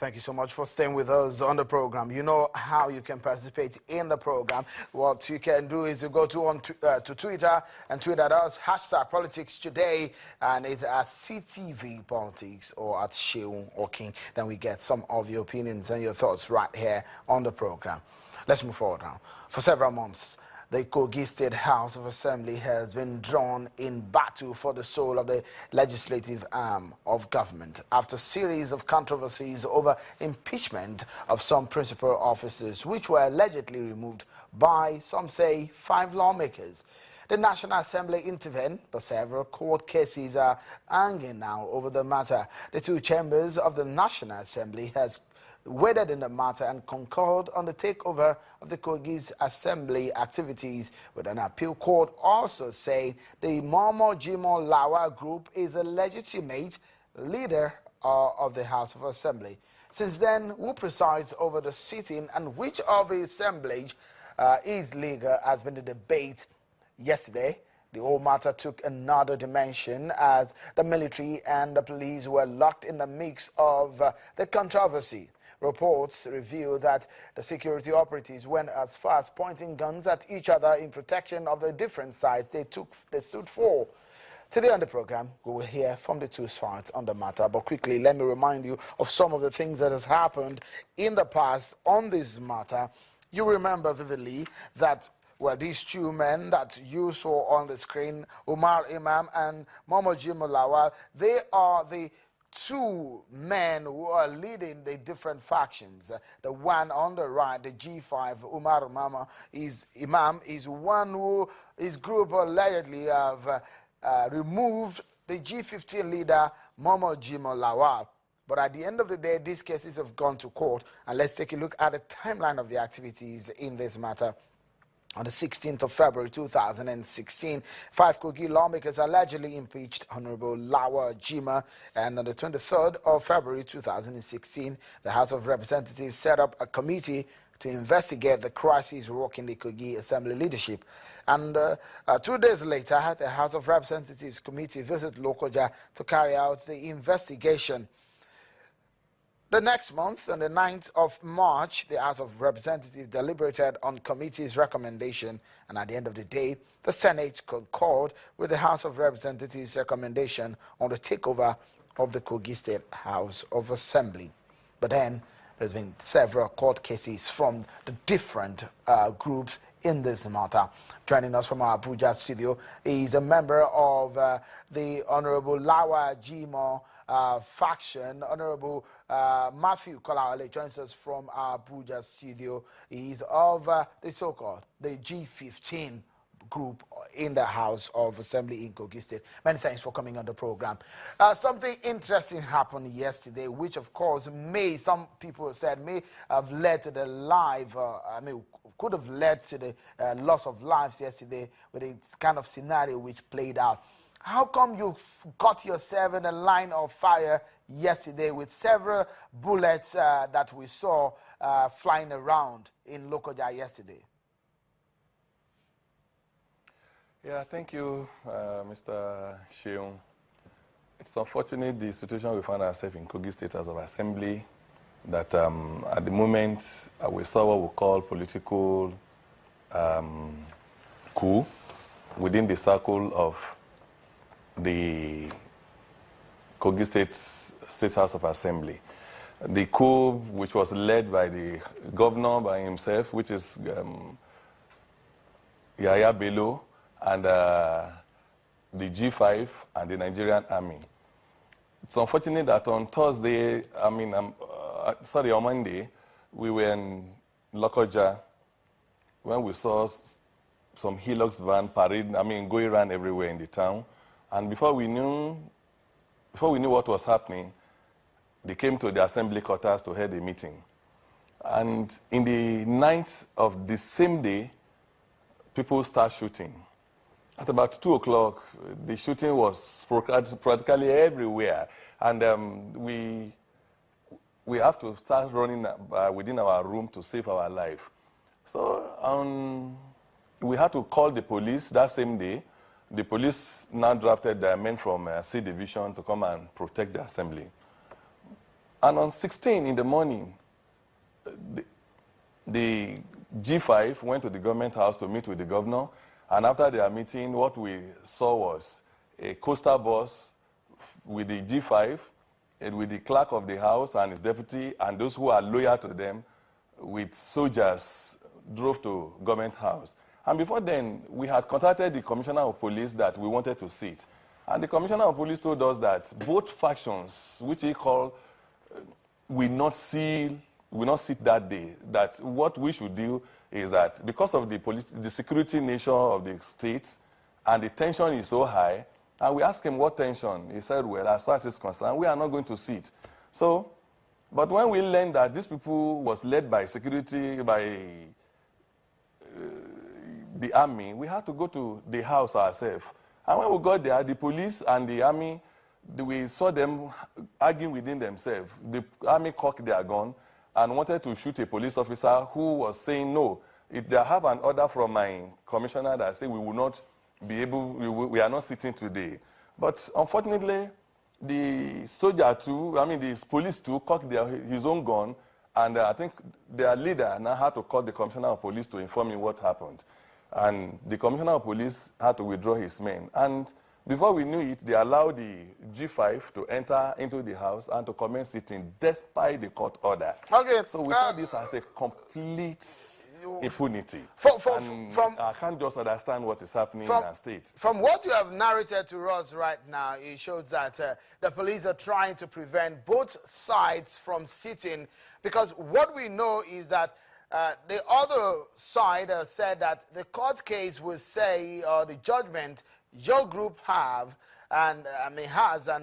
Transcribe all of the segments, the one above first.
Thank you so much for staying with us on the program. You know how you can participate in the program. What you can do is you go to Twitter and tweet at us, #PoliticsToday, and it's at CTV Politics or at Sheung or King. Then we get some of your opinions and your thoughts right here on the program. Let's move forward now. For several months, the Kogi State House of Assembly has been drawn in battle for the soul of the legislative arm of government after a series of controversies over impeachment of some principal officers, which were allegedly removed by, some say, 5 lawmakers. The National Assembly intervened, but several court cases are hanging now over the matter. The 2 chambers of the National Assembly has waded in the matter and concurred on the takeover of the Kogi's assembly activities, with an appeal court also saying the Momo Jimo Lawa group is a legitimate leader of the House of Assembly. Since then, who presides over the sitting and which of the assemblage is legal has been the debate. Yesterday, the whole matter took another dimension as the military and the police were locked in the mix of the controversy. Reports reveal that the security operatives went as far as pointing guns at each other in protection of the different sides they stood for. Today on the program, we will hear from the 2 sides on the matter. But quickly, let me remind you of some of the things that has happened in the past on this matter. You remember vividly that, well, these 2 men that you saw on the screen, Umar Imam and Momo Jimo Lawal, they are the 2 men who are leading the different factions. The one on the right, the G5, Umar Imam, is one who his group allegedly have removed the G15 leader, Momo Jimo Lawal. But at the end of the day, these cases have gone to court. And let's take a look at the timeline of the activities in this matter. On the 16th of February 2016, 5 Kogi lawmakers allegedly impeached Honorable Lawa Jima, and on the 23rd of February 2016, the House of Representatives set up a committee to investigate the crisis rocking the Kogi Assembly leadership. And 2 days later, the House of Representatives committee visited Lokoja to carry out the investigation. The next month, on the 9th of March, the House of Representatives deliberated on committee's recommendation, and at the end of the day, the Senate concurred with the House of Representatives' recommendation on the takeover of the Kogi State House of Assembly. But then, there's been several court cases from the different groups in this matter. Joining us from our Abuja studio is a member of the Honorable Lawa Jimo faction, Honorable Matthew Kolawole joins us from our Abuja studio. He's of the so-called the G15 group in the House of Assembly in Kogi State. Many thanks for coming on the program. Something interesting happened yesterday, which of course some people said may have led to the could have led to the loss of lives yesterday, with a kind of scenario which played out. How come you got yourself in a line of fire yesterday with several bullets that we saw flying around in Lokoja yesterday? Yeah, thank you, Mr. Sheung. It's unfortunate the situation we find ourselves in Kogi State House of Assembly, that at the moment we saw what we call political coup within the circle of the Kogi State House of Assembly. The coup, which was led by the governor by himself, which is Yaya Bello, and the G5 and the Nigerian army. It's unfortunate that on Thursday, on Monday, we were in Lokoja when we saw some Hilux van going around everywhere in the town. And before we knew what was happening, they came to the assembly quarters to head a meeting. And in the night of the same day, people start shooting. At about 2 o'clock, the shooting was practically everywhere. And we have to start running within our room to save our life. So we had to call the police that same day. The police now drafted men from C Division to come and protect the assembly. And on 16 in the morning, the G5 went to the government house to meet with the governor. And after their meeting, what we saw was a coastal bus with the G5, and with the clerk of the house and his deputy, and those who are loyal to them, with soldiers, drove to government house. And before then, we had contacted the commissioner of police that we wanted to sit. And the commissioner of police told us that both factions, which he called, will not sit that day. That what we should do is that because of the security nature of the state and the tension is so high, and we asked him what tension, he said, well, as far as it's concerned, we are not going to sit. So, but when we learned that these people was led by security, by the army, we had to go to the house ourselves. And when we got there, the police and the army, we saw them arguing within themselves. The army cocked their gun and wanted to shoot a police officer who was saying, no, if they have an order from my commissioner that say we will not be able, we are not sitting today. But unfortunately, the soldier too, the police too, cocked his own gun, and I think their leader now had to call the commissioner of police to inform him what happened. And the commissioner of police had to withdraw his men. And before we knew it, they allowed the G5 to enter into the house and to commence sitting despite the court order. Okay. So we saw this as a complete impunity. I can't just understand what is happening in our state. From what you have narrated to us right now, it shows that the police are trying to prevent both sides from sitting, because what we know is that the other side said that the court case will say, or the judgment your group has, and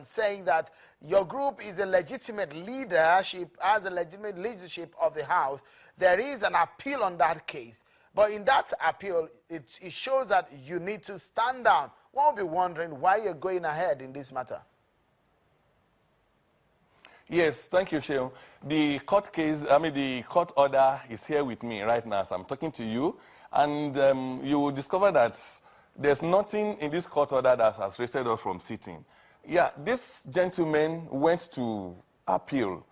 saying that your group is a legitimate leadership, as a legitimate leadership of the house. There is an appeal on that case. But in that appeal, it shows that you need to stand down. One will be wondering why you're going ahead in this matter. Yes, thank you, Sheil. The court case, the court order is here with me right now as I'm talking to you. And you will discover that there's nothing in this court order that has restricted us from sitting. Yeah, this gentleman went to appeal.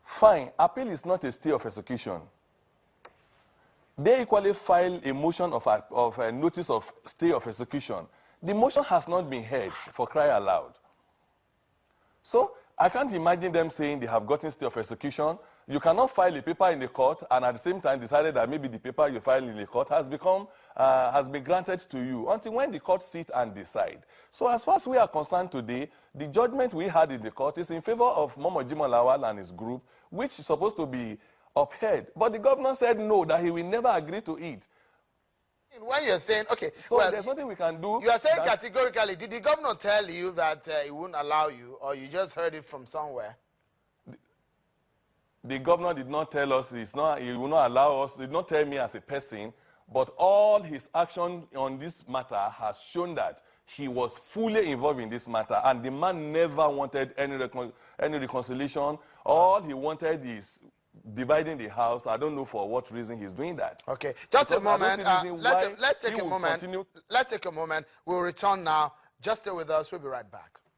Fine, appeal is not a stay of execution. They equally filed a motion of a notice of stay of execution. The motion has not been heard, for cry aloud. So I can't imagine them saying they have gotten stay of execution. You cannot file a paper in the court and at the same time decided that maybe the paper you filed in the court has been granted to you until when the court sit and decide. So as far as we are concerned today, the judgment we had in the court is in favor of Momo Jimoh Lawal and his group, which is supposed to be upheld. But the governor said no, that he will never agree to it. When you're saying, okay, so well, there's nothing we can do. You are saying categorically, did the governor tell you that he wouldn't allow you, or you just heard it from somewhere? The governor did not tell us, he will not allow us, did not tell me as a person, but all his action on this matter has shown that he was fully involved in this matter, and the man never wanted any reconciliation. All he wanted is dividing the house. I don't know for what reason he's doing that. Okay, just a moment. Let's take a moment. Let's take a moment. We'll return now. Just stay with us. We'll be right back.